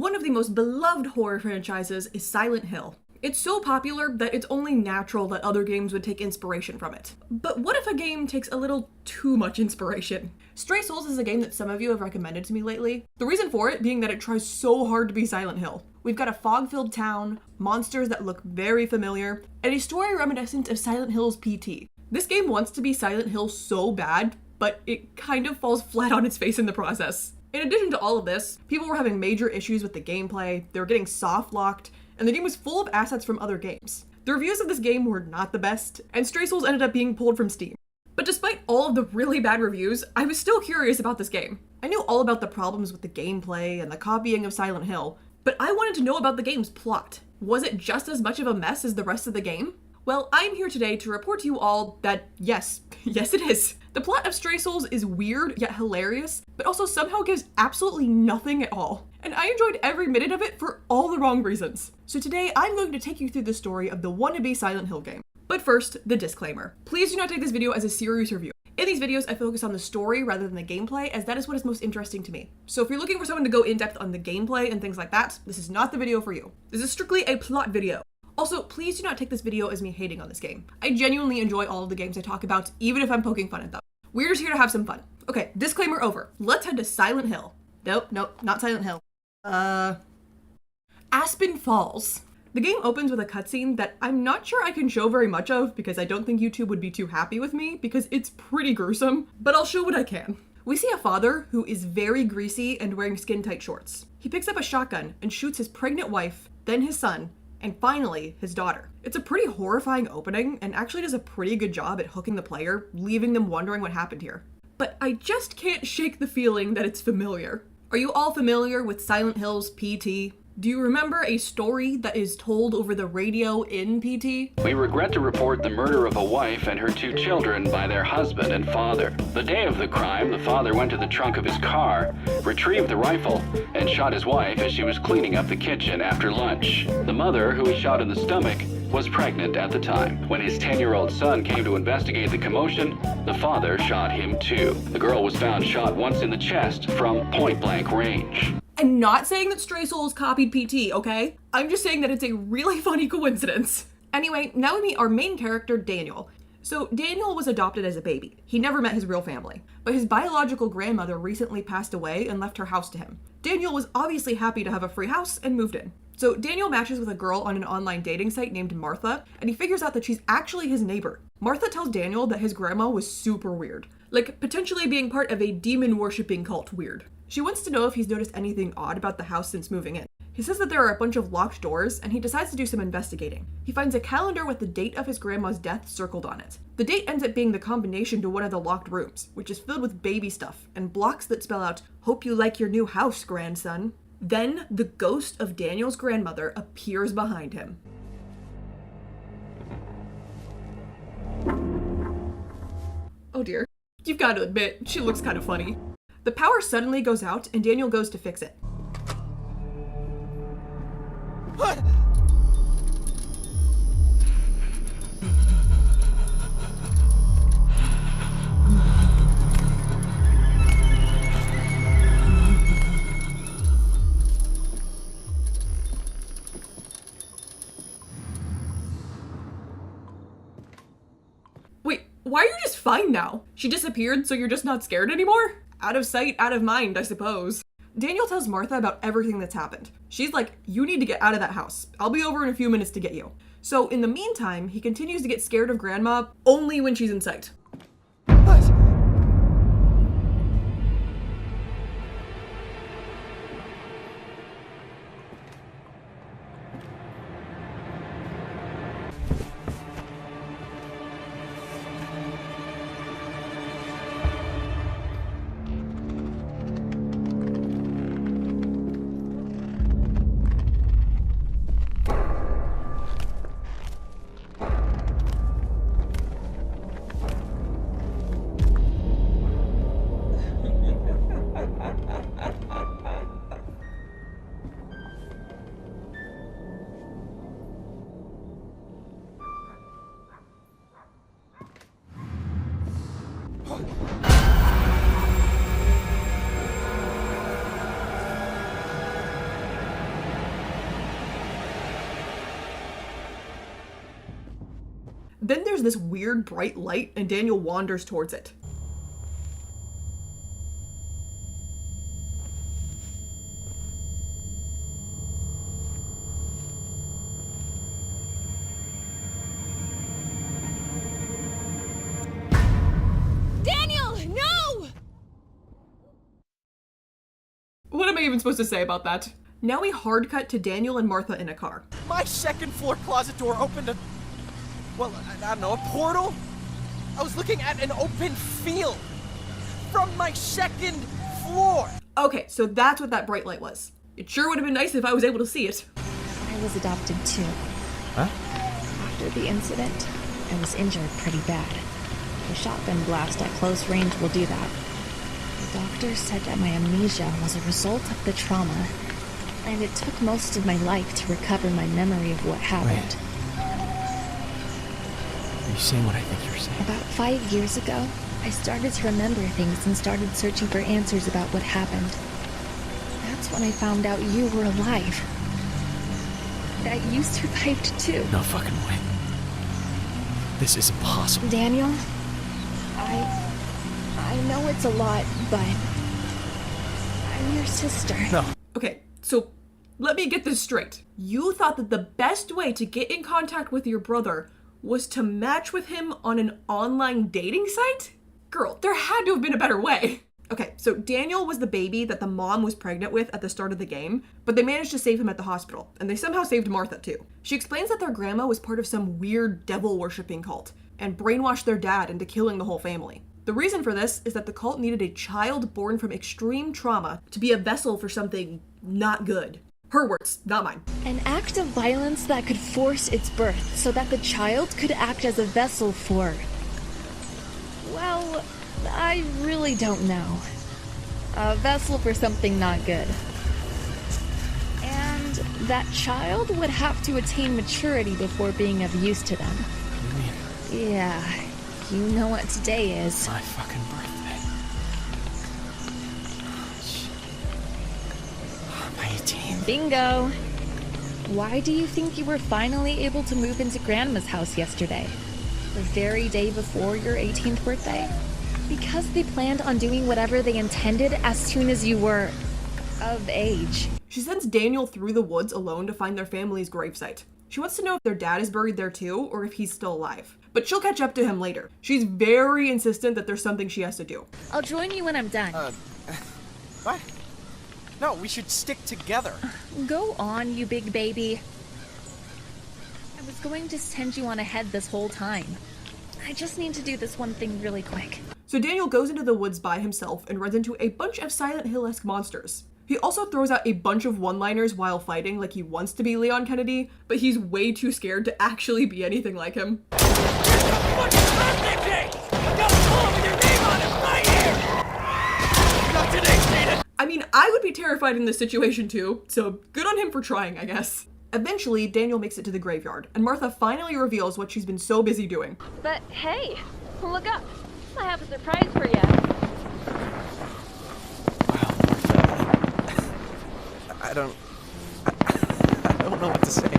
One of the most beloved horror franchises is Silent Hill. It's so popular that it's only natural that other games would take inspiration from it. But what if a game takes a little too much inspiration? Stray Souls is a game that some of you have recommended to me lately. The reason for it being that it tries so hard to be Silent Hill. We've got a fog-filled town, monsters that look very familiar, and a story reminiscent of Silent Hill's PT. This game wants to be Silent Hill so bad, but it kind of falls flat on its face in the process. In addition to all of this, people were having major issues with the gameplay, they were getting soft-locked, and the game was full of assets from other games. The reviews of this game were not the best, and Stray Souls ended up being pulled from Steam. But despite all of the really bad reviews, I was still curious about this game. I knew all about the problems with the gameplay and the copying of Silent Hill, but I wanted to know about the game's plot. Was it just as much of a mess as the rest of the game? Well, I'm here today to report to you all that yes it is. The plot of Stray Souls is weird yet hilarious, but also somehow gives absolutely nothing at all. And I enjoyed every minute of it for all the wrong reasons. So today I'm going to take you through the story of the wannabe Silent Hill game. But first, the disclaimer. Please do not take this video as a serious review. In these videos, I focus on the story rather than the gameplay, as that is what is most interesting to me. So if you're looking for someone to go in depth on the gameplay and things like that, this is not the video for you. This is strictly a plot video. Also, please do not take this video as me hating on this game. I genuinely enjoy all of the games I talk about, even if I'm poking fun at them. We're just here to have some fun. Okay, disclaimer over. Let's head to Silent Hill. Nope, not Silent Hill. Aspen Falls. The game opens with a cutscene that I'm not sure I can show very much of because I don't think YouTube would be too happy with me because it's pretty gruesome, but I'll show what I can. We see a father who is very greasy and wearing skin-tight shorts. He picks up a shotgun and shoots his pregnant wife, then his son, and finally, his daughter. It's a pretty horrifying opening and actually does a pretty good job at hooking the player, leaving them wondering what happened here. But I just can't shake the feeling that it's familiar. Are you all familiar with Silent Hill's PT? Do you remember a story that is told over the radio in PT? We regret to report the murder of a wife and her 2 children by their husband and father. The day of the crime, the father went to the trunk of his car, retrieved the rifle, and shot his wife as she was cleaning up the kitchen after lunch. The mother, who he shot in the stomach, was pregnant at the time. When his 10-year-old son came to investigate the commotion, the father shot him too. The girl was found shot once in the chest from point-blank range. I'm not saying that Stray Souls copied PT, okay? I'm just saying that it's a really funny coincidence. Anyway, now we meet our main character, Daniel. So Daniel was adopted as a baby. He never met his real family, but his biological grandmother recently passed away and left her house to him. Daniel was obviously happy to have a free house and moved in. So Daniel matches with a girl on an online dating site named Martha, and he figures out that she's actually his neighbor. Martha tells Daniel that his grandma was super weird, like potentially being part of a demon-worshipping cult weird. She wants to know if he's noticed anything odd about the house since moving in. He says that there are a bunch of locked doors, and he decides to do some investigating. He finds a calendar with the date of his grandma's death circled on it. The date ends up being the combination to one of the locked rooms, which is filled with baby stuff and blocks that spell out, "Hope you like your new house, grandson." Then, the ghost of Daniel's grandmother appears behind him. Oh dear. You've got to admit, she looks kind of funny. The power suddenly goes out and Daniel goes to fix it. What? Wait, why are you just fine now? She disappeared, so you're just not scared anymore? Out of sight, out of mind, I suppose. Daniel tells Martha about everything that's happened. She's like, "You need to get out of that house. I'll be over in a few minutes to get you." So in the meantime, he continues to get scared of Grandma only when she's in sight. What? Then there's this weird bright light and Daniel wanders towards it. Daniel, no! What am I even supposed to say about that? Now we hard cut to Daniel and Martha in a car. My second floor closet door opened a... well, I don't know, a portal? I was looking at an open field from my second floor. Okay, so that's what that bright light was. It sure would have been nice if I was able to see it. I was adopted too. Huh? After the incident, I was injured pretty bad. A shotgun blast at close range will do that. The doctor said that my amnesia was a result of the trauma, and it took most of my life to recover my memory of what happened. Are you saying what I think you're saying? About 5 years ago, I started to remember things and started searching for answers about what happened. That's when I found out you were alive. That you survived too. No fucking way. This is impossible. Daniel, I know it's a lot, but I'm your sister. No. Okay, so let me get this straight. You thought that the best way to get in contact with your brother was to match with him on an online dating site? Girl, there had to have been a better way. Okay, so Daniel was the baby that the mom was pregnant with at the start of the game, but they managed to save him at the hospital, and they somehow saved Martha too. She explains that their grandma was part of some weird devil-worshipping cult, and brainwashed their dad into killing the whole family. The reason for this is that the cult needed a child born from extreme trauma to be a vessel for something not good. Her words, not mine. An act of violence that could force its birth so that the child could act as a vessel for... well, I really don't know. A vessel for something not good. And that child would have to attain maturity before being of use to them. What do you mean? Yeah, you know what today is. My fucking birthday. I'm 18. Bingo! Why do you think you were finally able to move into Grandma's house yesterday? The very day before your 18th birthday? Because they planned on doing whatever they intended as soon as you were... of age. She sends Daniel through the woods alone to find their family's gravesite. She wants to know if their dad is buried there too, or if he's still alive. But she'll catch up to him later. She's very insistent that there's something she has to do. I'll join you when I'm done. What? No, we should stick together. Go on, you big baby. I was going to send you on ahead this whole time. I just need to do this one thing really quick. So Daniel goes into the woods by himself and runs into a bunch of Silent Hill-esque monsters. He also throws out a bunch of one-liners while fighting like he wants to be Leon Kennedy, but he's way too scared to actually be anything like him. I mean, I would be terrified in this situation too, so good on him for trying, I guess. Eventually, Daniel makes it to the graveyard, and Martha finally reveals what she's been so busy doing. But hey, look up. I have a surprise for you. I don't know what to say.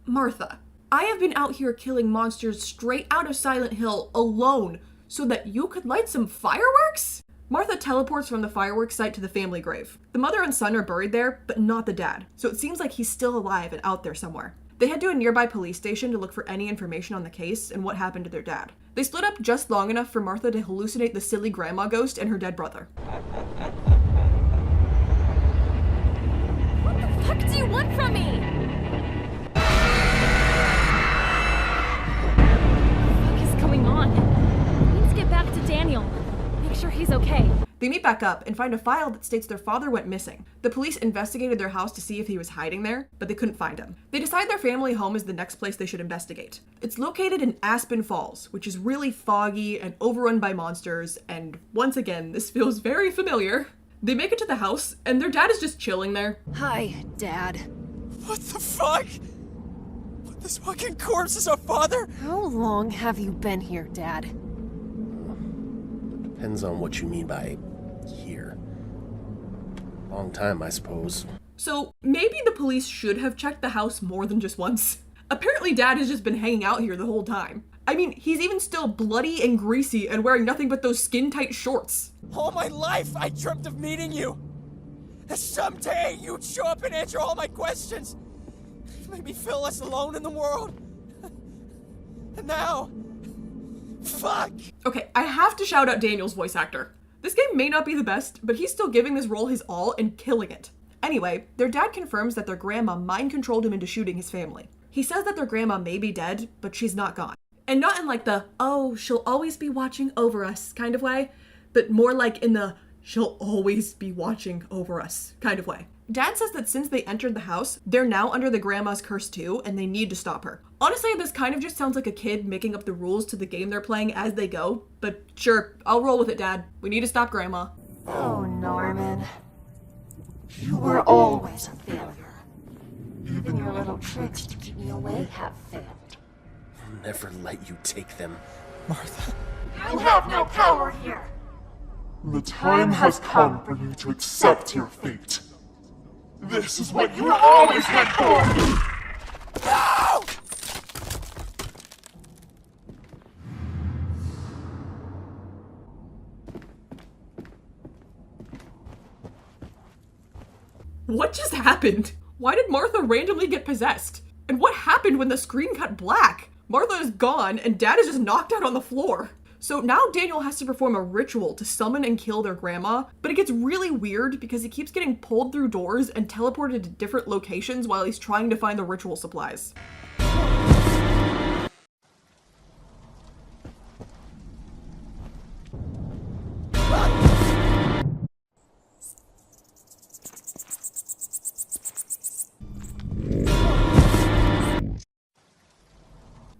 Martha, I have been out here killing monsters straight out of Silent Hill alone so that you could light some fireworks? Martha teleports from the fireworks site to the family grave. The mother and son are buried there, but not the dad, so it seems like he's still alive and out there somewhere. They head to a nearby police station to look for any information on the case and what happened to their dad. They split up just long enough for Martha to hallucinate the silly grandma ghost and her dead brother. What the fuck do you want from me? What the fuck is going on? I need to get back to Daniel. Make sure he's okay. They meet back up and find a file that states their father went missing. The police investigated their house to see if he was hiding there, but they couldn't find him. They decide their family home is the next place they should investigate. It's located in Aspen Falls, which is really foggy and overrun by monsters, and once again, this feels very familiar. They make it to the house, and their dad is just chilling there. Hi, Dad. What the fuck? What, this fucking corpse is our father? How long have you been here, Dad? Depends on what you mean by here. Long time, I suppose. So maybe the police should have checked the house more than just once. Apparently Dad has just been hanging out here the whole time. I mean, he's even still bloody and greasy and wearing nothing but those skin-tight shorts. All my life, I dreamt of meeting you. Someday, you'd show up and answer all my questions. Made me feel less alone in the world. And now... fuck! Okay, I have to shout out Daniel's voice actor. This game may not be the best, but he's still giving this role his all and killing it. Anyway, their dad confirms that their grandma mind-controlled him into shooting his family. He says that their grandma may be dead, but she's not gone. And not in like the, oh, she'll always be watching over us kind of way, but more like in the, she'll always be watching over us kind of way. Dad says that since they entered the house, they're now under the grandma's curse too, and they need to stop her. Honestly, this kind of just sounds like a kid making up the rules to the game they're playing as they go, but sure, I'll roll with it, Dad. We need to stop Grandma. Oh, Norman. You were always a failure. Even your little tricks to keep me away have failed. I'll never let you take them. Martha. You have no power here. The time has come for you to accept your fate. This is what you always went for! No! What just happened? Why did Martha randomly get possessed? And what happened when the screen cut black? Martha is gone and Dad is just knocked out on the floor. So now Daniel has to perform a ritual to summon and kill their grandma, but it gets really weird because he keeps getting pulled through doors and teleported to different locations while he's trying to find the ritual supplies.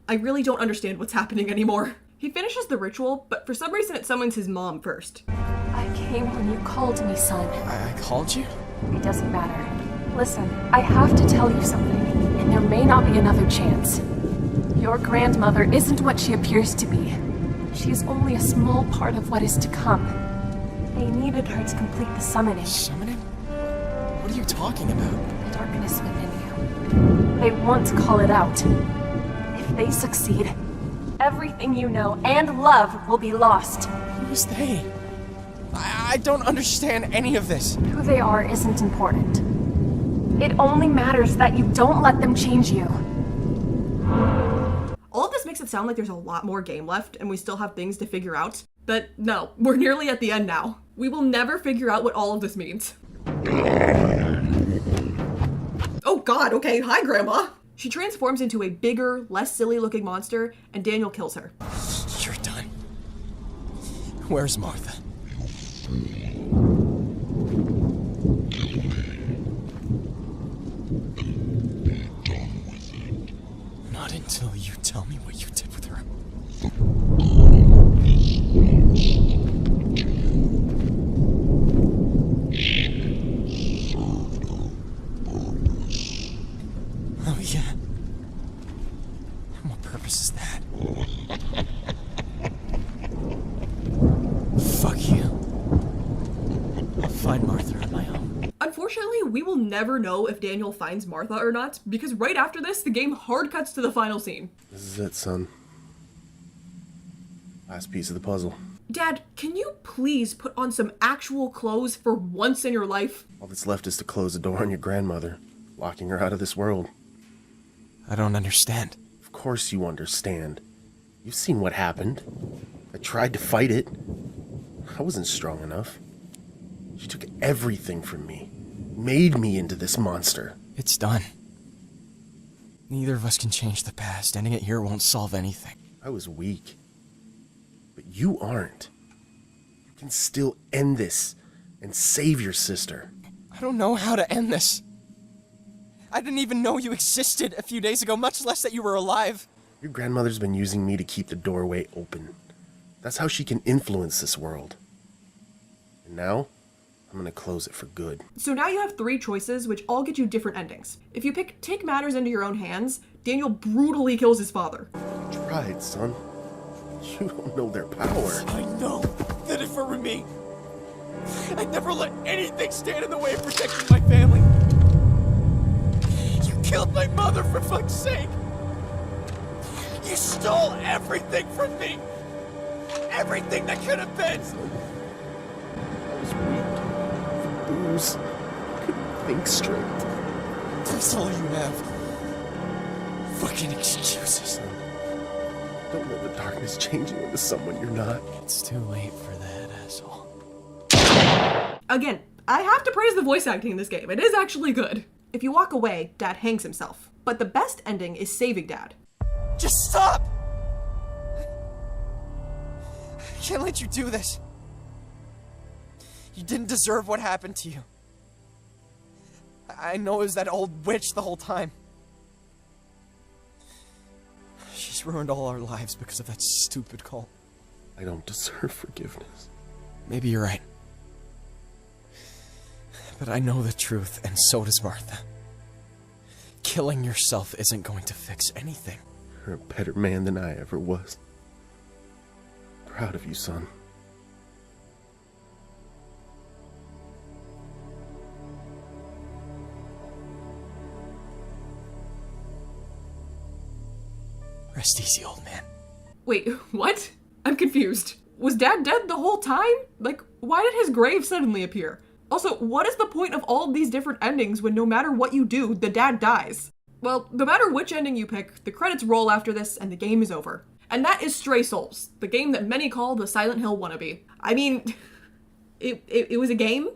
I really don't understand what's happening anymore. He finishes the ritual, but for some reason it summons his mom first. I came when you called me, son. I called you? It doesn't matter. Listen, I have to tell you something, and there may not be another chance. Your grandmother isn't what she appears to be. She is only a small part of what is to come. They needed her to complete the summoning. Summoning? What are you talking about? The darkness within you. They want to call it out. If they succeed, everything you know and love will be lost. Who's they? I don't understand any of this. Who they are isn't important. It only matters that you don't let them change you. All of this makes it sound like there's a lot more game left and we still have things to figure out. But no, we're nearly at the end now. We will never figure out what all of this means. Oh god, okay, hi Grandma! She transforms into a bigger, less silly looking monster, and Daniel kills her. You're done. Where's Martha? Not until you tell me what you did with her. Oh yeah. And what purpose is that? Fuck you. I'll find Martha on my own. Unfortunately, we will never know if Daniel finds Martha or not, because right after this, the game hard cuts to the final scene. This is it, son. Last piece of the puzzle. Dad, can you please put on some actual clothes for once in your life? All that's left is to close the door on your grandmother, locking her out of this world. I don't understand. Of course you understand. You've seen what happened. I tried to fight it. I wasn't strong enough. She took everything from me. Made me into this monster. It's done. Neither of us can change the past. Ending it here won't solve anything. I was weak. But you aren't. You can still end this and save your sister. I don't know how to end this. I didn't even know you existed a few days ago, much less that you were alive. Your grandmother's been using me to keep the doorway open. That's how she can influence this world. And now, I'm gonna close it for good. So now you have 3 choices, which all get you different endings. If you pick take matters into your own hands, Daniel brutally kills his father. You tried, son. You don't know their power. I know that if it were me, I'd never let anything stand in the way of protecting my family. You killed my mother, for fuck's sake. You stole everything from me! Everything that could have been! I was weak. Booze. I couldn't think straight. That's all you have. Fucking excuses. Don't let the darkness change you into someone you're not. It's too late for that, asshole. Again, I have to praise the voice acting in this game. It is actually good. If you walk away, Dad hangs himself. But the best ending is saving Dad. Just stop! I can't let you do this. You didn't deserve what happened to you. I know it was that old witch the whole time. She's ruined all our lives because of that stupid cult. I don't deserve forgiveness. Maybe you're right. But I know the truth, and so does Martha. Killing yourself isn't going to fix anything. You're a better man than I ever was. Proud of you, son. Rest easy, old man. Wait, what? I'm confused. Was Dad dead the whole time? Like, why did his grave suddenly appear? Also, what is the point of all of these different endings when no matter what you do, the dad dies? Well, no matter which ending you pick, the credits roll after this and the game is over. And that is Stray Souls, the game that many call the Silent Hill wannabe. I mean, it was a game.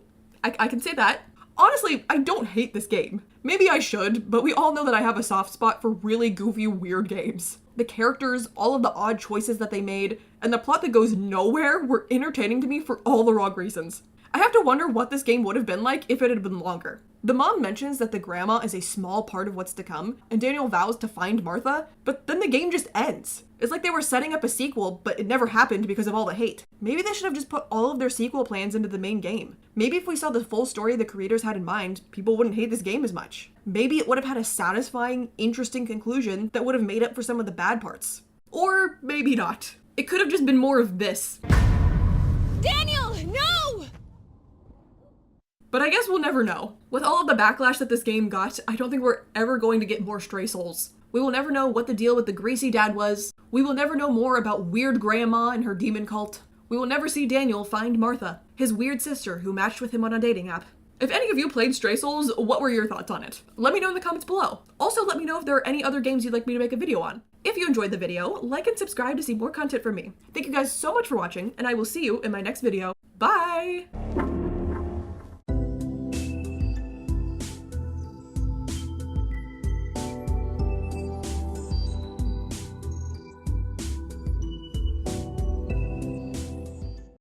I can say that. Honestly, I don't hate this game. Maybe I should, but we all know that I have a soft spot for really goofy, weird games. The characters, all of the odd choices that they made, and the plot that goes nowhere were entertaining to me for all the wrong reasons. I have to wonder what this game would have been like if it had been longer. The mom mentions that the grandma is a small part of what's to come, and Daniel vows to find Martha, but then the game just ends. It's like they were setting up a sequel, but it never happened because of all the hate. Maybe they should have just put all of their sequel plans into the main game. Maybe if we saw the full story the creators had in mind, people wouldn't hate this game as much. Maybe it would have had a satisfying, interesting conclusion that would have made up for some of the bad parts. Or maybe not. It could have just been more of this. Daniel, no! But I guess we'll never know. With all of the backlash that this game got, I don't think we're ever going to get more Stray Souls. We will never know what the deal with the greasy dad was. We will never know more about weird grandma and her demon cult. We will never see Daniel find Martha, his weird sister who matched with him on a dating app. If any of you played Stray Souls, what were your thoughts on it? Let me know in the comments below. Also, let me know if there are any other games you'd like me to make a video on. If you enjoyed the video, like and subscribe to see more content from me. Thank you guys so much for watching, and I will see you in my next video. Bye!